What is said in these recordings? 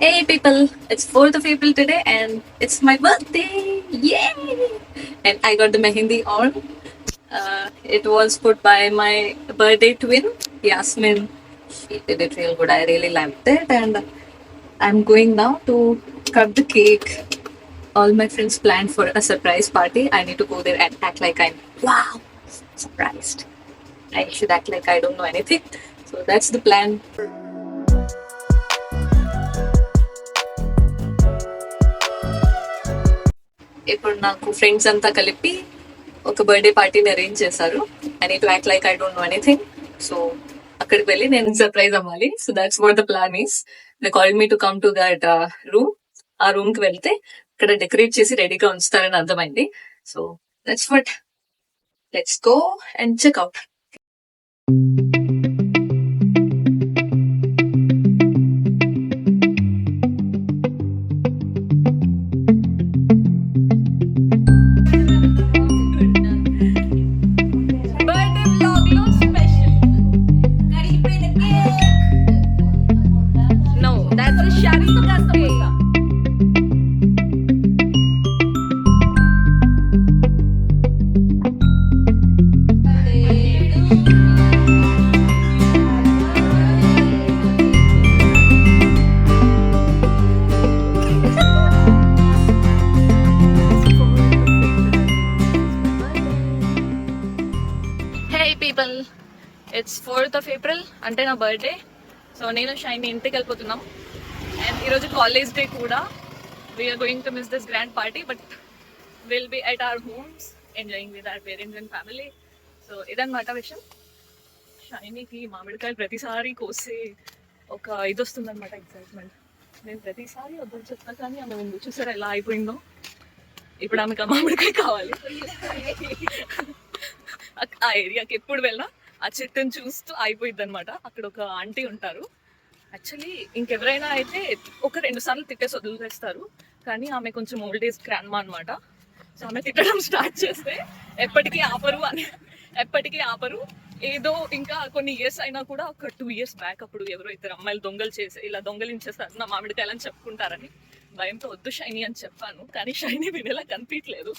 Hey people, it's 4th of April today and it's my birthday! Yay! And I got the mehendi on. It was put by my birthday twin, Yasmin. She did it real good. I really liked it. And I'm going now to cut the cake. All my friends planned for a surprise party. I need to go there and act like I'm wow, surprised. I should act like I don't know anything. So that's the plan. ఇప్పుడు నాకు friends అంతా కలిపి ఒక birthday పార్టీని arrange చేశారు. I need to act like I don't know anything. So అక్కడికి వెళ్ళి నేను సర్ప్రైజ్ అవ్వాలి. So that's what the plan is. They called me to come to that room. ఆ రూమ్ కి వెళ్తే ఇక్కడ డెకరేట్ చేసి రెడీగా ఉంచుతారని అర్థమైంది. So that's what. Let's go and check out. People, it's 4th of April అంటే నా బర్త్డే. సో నేను షైనీ ఇంటికి వెళ్ళిపోతున్నాం. అండ్ ఈరోజు కాలేజ్ డే కూడా. We're going to miss this grand party, but will be at our homes enjoying with our parents and family. So ఇదన్నమాట విషయం. షైనీకి మామిడికాయలు ప్రతిసారి కోసే ఒక ఇది వస్తుందన్నమాట, ఎక్సైట్మెంట్. నేను ప్రతిసారి వద్దని చెప్తా కానీ ఆమె ముందు చూసారా ఎలా అయిపోయిందో. ఇప్పుడు ఆమెకు మామిడికాయ కావాలి. ఆ ఏరియాకి ఎప్పుడు వెళ్ళినా ఆ చెట్టుని చూస్తూ అయిపోయింది అనమాట. అక్కడ ఒక ఆంటీ ఉంటారు. యాక్చువల్లీ ఇంకెవరైనా అయితే ఒక 2 సార్లు తిట్టేసి వదిలేస్తారు, కానీ ఆమె కొంచెం ఓల్డ్ ఏజ్ గ్రాండ్మా అనమాట. సో ఆమె తిట్టడం స్టార్ట్ చేస్తే ఎప్పటికీ ఆపరు. ఏదో ఇంకా కొన్ని ఇయర్స్ అయినా కూడా ఒక 2 years బ్యాక్ అప్పుడు ఎవరో 2 అమ్మాయిలు దొంగలు చేసి ఇలా దొంగలించేస్తారు నా మామిడికాయలని చెప్పుకుంటారని భయంతో వద్దు షైనీ అని చెప్పాను, కానీ షైనీ వినేలా కనిపించలేదు.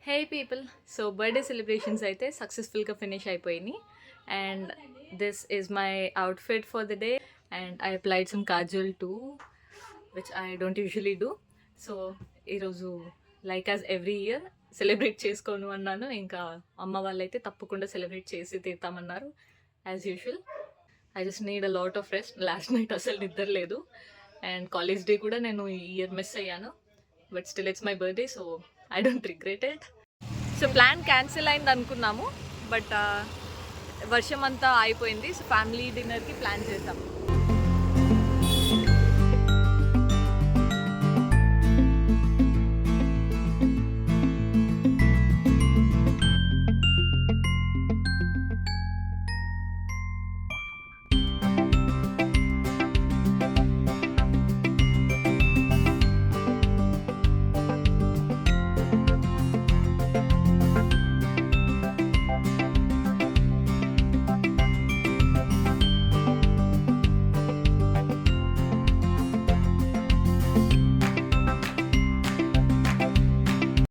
Hey people, so birthday celebrations అయితే సక్సెస్ఫుల్గా ఫినిష్ అయిపోయినాయి. And this is my outfit for the day. And I applied some kajal to which I don't usually do. So ఈరోజు like as every year celebrate చేసుకోను అన్నాను. ఇంకా అమ్మ వాళ్ళైతే తప్పకుండా సెలబ్రేట్ చేసి తీరుతామన్నారు as usual. I just need a lot of rest. Last night అసలు నిద్ర లేదు. అండ్ కాలేజ్ డే కూడా నేను ఈ ఇయర్ మిస్ అయ్యాను, but still it's my birthday, so I don't regret it. So plan cancel అయింది అనుకున్నాము, బట్ వర్షం అంతా అయిపోయింది. సో ఫ్యామిలీ డిన్నర్కి ప్లాన్ చేసాము.